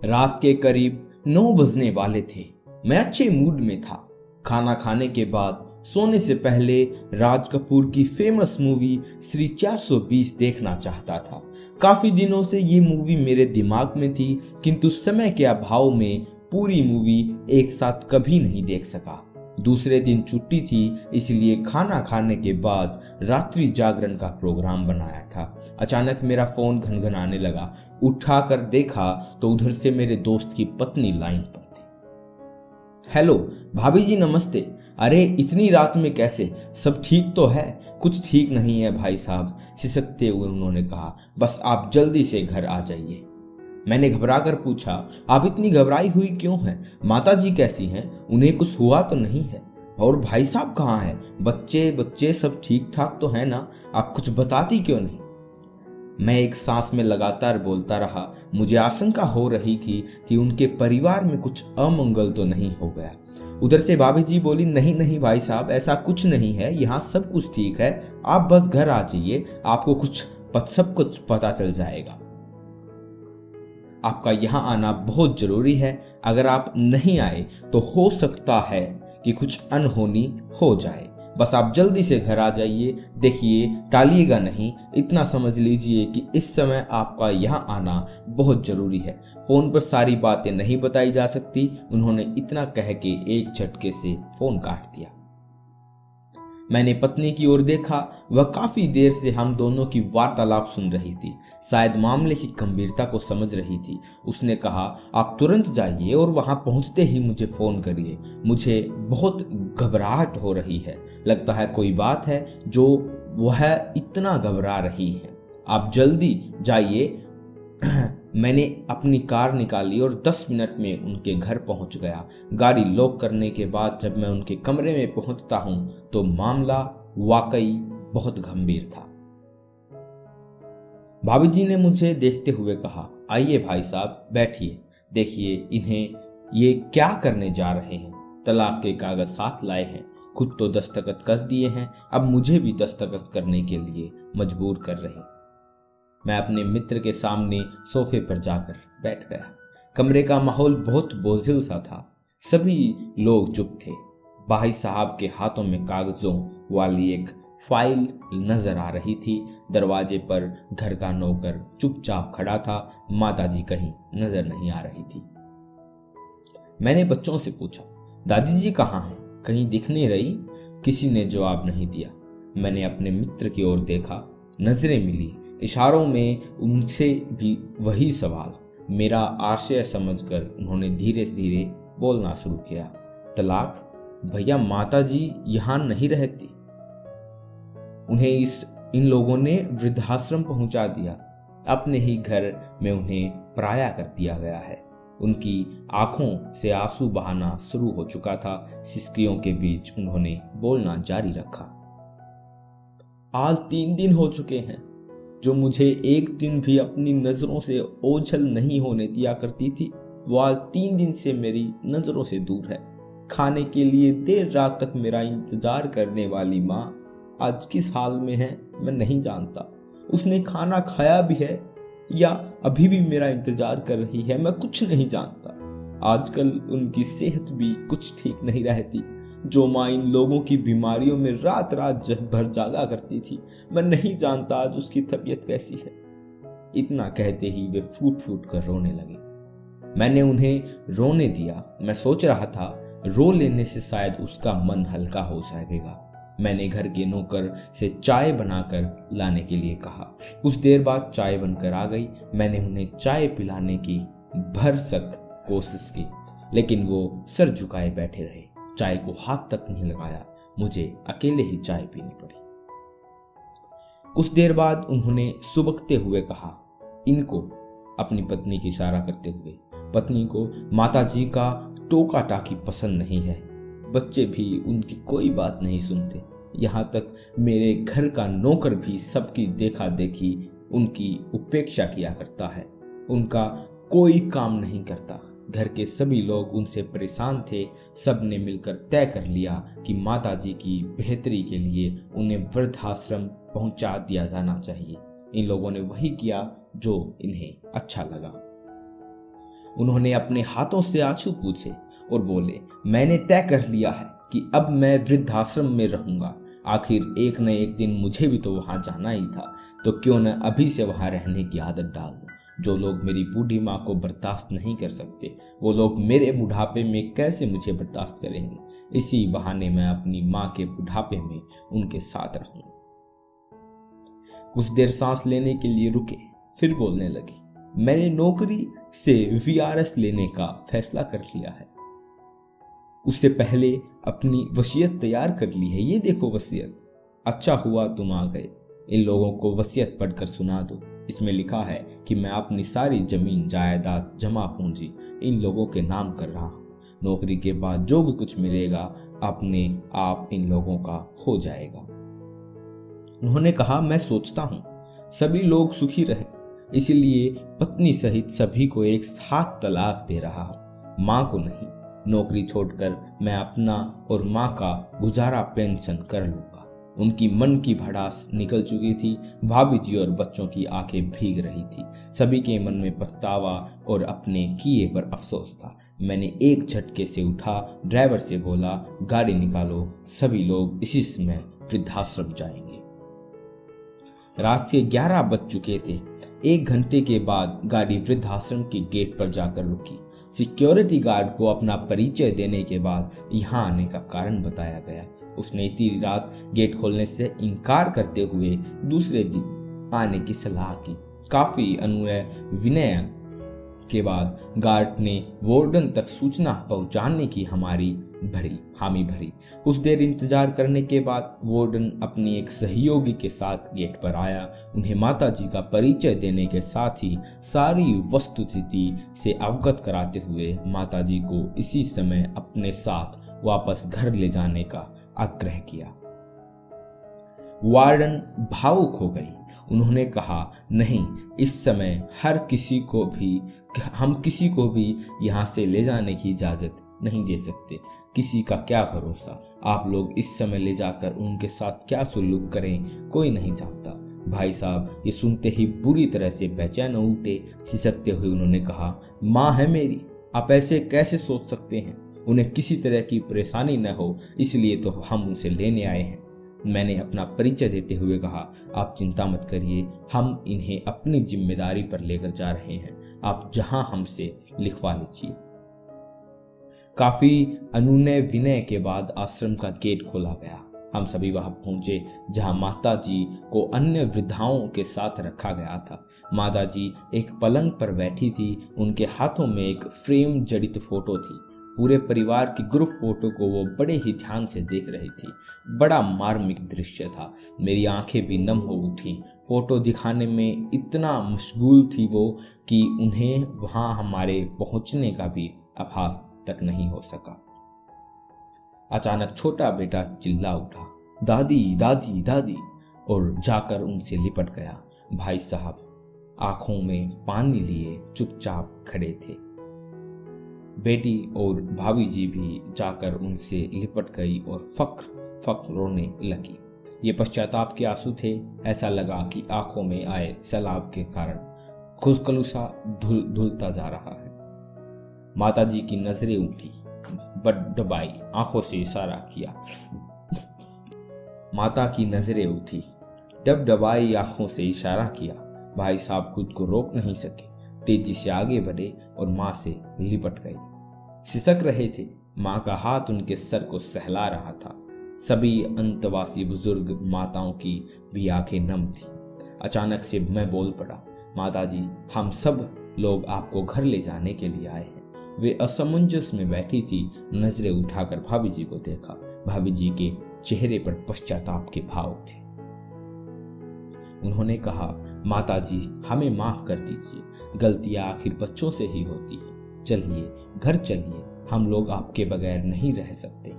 रात के करीब 9 बजने वाले थे। मैं अच्छे मूड में था। खाना खाने के बाद सोने से पहले राज कपूर की फेमस मूवी श्री 420 देखना चाहता था। काफी दिनों से ये मूवी मेरे दिमाग में थी, किंतु समय के अभाव में पूरी मूवी एक साथ कभी नहीं देख सका। दूसरे दिन छुट्टी थी, इसलिए खाना खाने के बाद रात्रि जागरण का प्रोग्राम बनाया था। अचानक मेरा फोन घनघनाने लगा। उठाकर देखा तो उधर से मेरे दोस्त की पत्नी लाइन पर थी। हेलो भाभी जी, नमस्ते। अरे इतनी रात में कैसे? सब ठीक तो है? कुछ ठीक नहीं है भाई साहब, सिसकते हुए उन्होंने कहा। बस आप जल्दी से घर आ जाइए। मैंने घबरा कर पूछा, आप इतनी घबराई हुई क्यों हैं? माता जी कैसी हैं? उन्हें कुछ हुआ तो नहीं है? और भाई साहब कहाँ हैं? बच्चे सब ठीक ठाक तो है ना? आप कुछ बताती क्यों नहीं? मैं एक सांस में लगातार बोलता रहा। मुझे आशंका हो रही थी कि उनके परिवार में कुछ अमंगल तो नहीं हो गया। उधर से भाभी जी बोली, नहीं नहीं भाई साहब, ऐसा कुछ नहीं है, यहाँ सब कुछ ठीक है, आप बस घर आ जाइए, आपको सब कुछ पता चल जाएगा। आपका यहाँ आना बहुत जरूरी है। अगर आप नहीं आए तो हो सकता है कि कुछ अनहोनी हो जाए। बस आप जल्दी से घर आ जाइए। देखिए, टालिएगा नहीं। इतना समझ लीजिए कि इस समय आपका यहाँ आना बहुत जरूरी है। फोन पर सारी बातें नहीं बताई जा सकती। उन्होंने इतना कह के एक झटके से फोन काट दिया। मैंने पत्नी की ओर देखा। वह काफी देर से हम दोनों की वार्तालाप सुन रही थी। शायद मामले की गंभीरता को समझ रही थी। उसने कहा, आप तुरंत जाइए और वहां पहुंचते ही मुझे फोन करिए। मुझे बहुत घबराहट हो रही है। लगता है कोई बात है जो वह इतना घबरा रही है। आप जल्दी जाइए। मैंने अपनी कार निकाली और 10 मिनट में उनके घर पहुंच गया। गाड़ी लॉक करने के बाद जब मैं उनके कमरे में पहुंचता हूं तो मामला वाकई बहुत गंभीर था। भाभी जी ने मुझे देखते हुए कहा, आइए भाई साहब, बैठिए। देखिए, इन्हें ये क्या करने जा रहे हैं? तलाक के कागज साथ लाए हैं। खुद तो दस्तखत कर दिए हैं, अब मुझे भी दस्तखत करने के लिए मजबूर कर रहे हैं। मैं अपने मित्र के सामने सोफे पर जाकर बैठ गया। कमरे का माहौल बहुत बोझिल सा था। सभी लोग चुप थे। भाई साहब के हाथों में कागजों वाली एक फाइल नजर आ रही थी। दरवाजे पर घर का नौकर चुपचाप खड़ा था। माताजी कहीं नजर नहीं आ रही थी। मैंने बच्चों से पूछा, दादी जी कहाँ हैं? कहीं दिख नहीं रही। किसी ने जवाब नहीं दिया। मैंने अपने मित्र की ओर देखा। नजरें मिली। इशारों में उनसे भी वही सवाल। मेरा आशय समझकर उन्होंने धीरे धीरे बोलना शुरू किया। तलाक? भैया, माता जी यहाँ नहीं रहती। उन्हें इन लोगों ने वृद्धाश्रम पहुंचा दिया। अपने ही घर में उन्हें पराया कर दिया गया है। उनकी आंखों से आंसू बहाना शुरू हो चुका था। सिसकियों के बीच उन्होंने बोलना जारी रखा। आज 3 दिन हो चुके हैं। जो मुझे एक दिन भी अपनी नजरों से ओझल नहीं होने दिया करती थी, वो आज 3 दिन से मेरी नजरों से दूर है। खाने के लिए देर रात तक मेरा इंतजार करने वाली माँ आज किस हाल में है मैं नहीं जानता। उसने खाना खाया भी है या अभी भी मेरा इंतजार कर रही है, मैं कुछ नहीं जानता। आजकल उनकी सेहत भी कुछ ठीक नहीं रहती। जो माँ इन लोगों की बीमारियों में रात रात भर जागा करती थी, मैं नहीं जानता आज उसकी तबीयत कैसी है। इतना कहते ही वे फूट फूट कर रोने लगे। मैंने उन्हें रोने दिया। मैं सोच रहा था रो लेने से शायद उसका मन हल्का हो जाएगा। मैंने घर के नौकर से चाय बनाकर लाने के लिए कहा। कुछ देर बाद चाय बनकर आ गई। मैंने उन्हें चाय पिलाने की भरसक कोशिश की, लेकिन वो सर झुकाए बैठे रहे। चाय को हाथ तक नहीं लगाया। मुझे अकेले ही चाय पीनी पड़ी। कुछ देर बाद उन्होंने सुबकते हुए कहा, इनको, अपनी पत्नी की इशारा करते हुए। पत्नी को माताजी का टोका टाकी पसंद नहीं है। बच्चे भी उनकी कोई बात नहीं सुनते। यहाँ तक मेरे घर का नौकर भी सबकी देखा देखी उनकी उपेक्षा किया करता है। उनका कोई काम नहीं करता। घर के सभी लोग उनसे परेशान थे। सब ने मिलकर तय कर लिया कि माताजी की बेहतरी के लिए उन्हें वृद्धाश्रम पहुंचा दिया जाना चाहिए। इन लोगों ने वही किया जो इन्हें अच्छा लगा। उन्होंने अपने हाथों से आंसू पूछे और बोले, मैंने तय कर लिया है कि अब मैं वृद्धाश्रम में रहूंगा। आखिर एक न एक दिन मुझे भी तो वहां जाना ही था, तो क्यों न अभी से वहां रहने की आदत डाल दूं। जो लोग मेरी बूढ़ी माँ को बर्दाश्त नहीं कर सकते, वो लोग मेरे बुढ़ापे में कैसे मुझे बर्दाश्त करेंगे। इसी बहाने मैं अपनी माँ के बुढ़ापे में उनके साथ रहूंगा। कुछ देर सांस लेने के लिए रुके, फिर बोलने लगे, मैंने नौकरी से वीआरएस लेने का फैसला कर लिया है। उससे पहले अपनी वसीयत तैयार कर ली है। ये देखो वसीयत। अच्छा हुआ तुम आ गए। इन लोगों को वसीयत पढ़कर सुना दो। इसमें लिखा है कि मैं अपनी सारी जमीन जायदाद जमा पूंजी इन लोगों के नाम कर रहा हूँ। नौकरी के बाद जो भी कुछ मिलेगा अपने आप इन लोगों का हो जाएगा। उन्होंने कहा, मैं सोचता हूँ सभी लोग सुखी रहें, इसलिए पत्नी सहित सभी को एक साथ तलाक दे रहा हूँ, माँ को नहीं। नौकरी छोड़कर मैं अपना और माँ का गुजारा पेंशन कर लूंगा। उनकी मन की भड़ास निकल चुकी थी। भाभी जी और बच्चों की आंखें भीग रही थी। सभी के मन में पछतावा और अपने किए पर अफसोस था। मैंने एक झटके से उठा, ड्राइवर से बोला, गाड़ी निकालो, सभी लोग इसी समय वृद्धाश्रम जाएंगे। रात के 11 बज चुके थे। 1 घंटे के बाद गाड़ी वृद्धाश्रम के गेट पर जाकर रुकी। सिक्योरिटी गार्ड को अपना परिचय देने के बाद यहाँ आने का कारण बताया गया। उसने इतनी रात गेट खोलने से इनकार करते हुए दूसरे दिन आने की सलाह की। काफी अनुनय विनय के बाद गार्ड ने वार्डन तक सूचना पहुंचाने की हामी भरी। कुछ देर इंतजार करने के बाद वार्डन अपनी एक सहयोगी के साथ गेट पर आया। उन्हें माताजी का परिचय देने के साथ ही सारी वस्तुस्थिति से अवगत कराते हुए माताजी को इसी समय अपने साथ वापस घर ले जाने का आग्रह किया। वार्डन भावुक हो गई। उन्होंने कहा, नहीं, इस समय हम किसी को भी यहाँ से ले जाने की इजाजत नहीं दे सकते। किसी का क्या भरोसा। आप लोग इस समय ले जाकर उनके साथ क्या सुलूक करें, कोई नहीं जानता। भाई साहब ये सुनते ही बुरी तरह से बेचैन हो उठे। सिसकते हुए उन्होंने कहा, माँ है मेरी, आप ऐसे कैसे सोच सकते हैं। उन्हें किसी तरह की परेशानी न हो, इसलिए तो हम उसे लेने आए हैं। मैंने अपना परिचय देते हुए कहा, आप चिंता मत करिए, हम इन्हें अपनी जिम्मेदारी पर लेकर जा रहे हैं। आप जहां हमसे लिखवा लीजिए। काफी अनुनय विनय के बाद आश्रम का गेट खोला गया। हम सभी वहां पहुंचे जहां माता जी को अन्य वृद्धाओं के साथ रखा गया था। माता जी एक पलंग पर बैठी थी। उनके हाथों में एक फ्रेम जड़ित फोटो थी। पूरे परिवार की ग्रुप फोटो को वो बड़े ही ध्यान से देख रही थी। बड़ा मार्मिक दृश्य था। मेरी आंखें भी नम हो उठी। फोटो दिखाने में इतना मशगूल थी वो कि उन्हें वहां हमारे पहुंचने का भी आभास तक नहीं हो सका। अचानक छोटा बेटा चिल्ला उठा, दादी दादी दादी, और जाकर उनसे लिपट गया। भाई साहब आंखों में पानी लिए चुपचाप खड़े थे। बेटी और भाभी जी भी जाकर उनसे लिपट गई और फक रोने लगी। ये पश्चाताप के आंसू थे। ऐसा लगा कि आंखों में आए सैलाब के कारण खुशकलुसा धुलता जा रहा है। माता जी की नजरें उठी, दबाई, आंखों से इशारा किया। माता की नजरें उठी, दबाई, आंखों से इशारा किया। भाई साहब खुद को रोक नहीं सके, तेजी से आगे बढ़े और माँ से लिपट गए। सिसक रहे थे। माँ का हाथ उनके सर को सहला रहा था। सभी अंतवासी बुजुर्ग माताओं की भी आंखें नम थी। अचानक से मैं बोल पड़ा, माताजी हम सब लोग आपको घर ले जाने के लिए आए हैं। वे असमंजस में बैठी थी। नजरें उठाकर भाभी जी को देखा। भाभी जी के चेहरे पर पश्चाताप के भाव थे। उन्होंने कहा, माताजी हमें माफ कर दीजिए, गलतियां आखिर बच्चों से ही होती है। चलिए घर चलिए, हम लोग आपके बगैर नहीं रह सकते।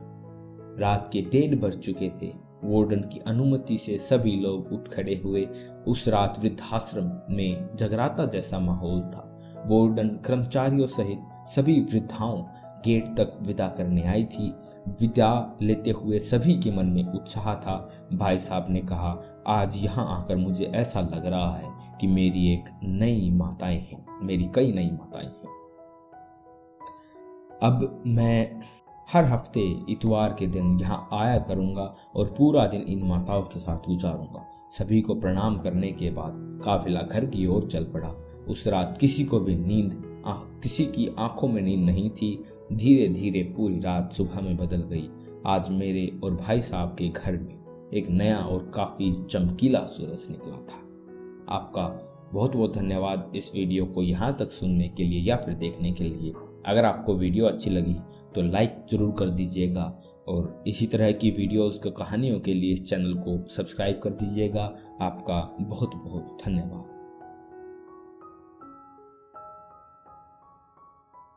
रात के 1:30 बज चुके थे। वार्डन की अनुमति से सभी लोग उठ खड़े हुए। उस रात वृद्धाश्रम में जगराता जैसा माहौल था। वार्डन कर्मचारियों सहित सभी वृद्धाओं गेट तक विदा करने आई थी। विदा लेते हुए सभी के मन में उत्साह था। भाई साहब ने कहा, आज यहाँ आकर मुझे ऐसा लग रहा है कि मेरी कई नई माताएं हैं। अब मैं हर हफ्ते इतवार के दिन यहाँ आया करूँगा और पूरा दिन इन माताओं के साथ गुजारूंगा। सभी को प्रणाम करने के बाद काफिला घर की ओर चल पड़ा। उस रात किसी को भी किसी की आंखों में नींद नहीं थी। धीरे धीरे पूरी रात सुबह में बदल गई। आज मेरे और भाई साहब के घर में एक नया और काफी चमकीला सूरज निकला था। आपका बहुत बहुत धन्यवाद इस वीडियो को यहाँ तक सुनने के लिए या फिर देखने के लिए। अगर आपको वीडियो अच्छी लगी तो लाइक जरूर कर दीजिएगा और इसी तरह की वीडियोस के कहानियों के लिए इस चैनल को सब्सक्राइब कर दीजिएगा। आपका बहुत बहुत धन्यवाद।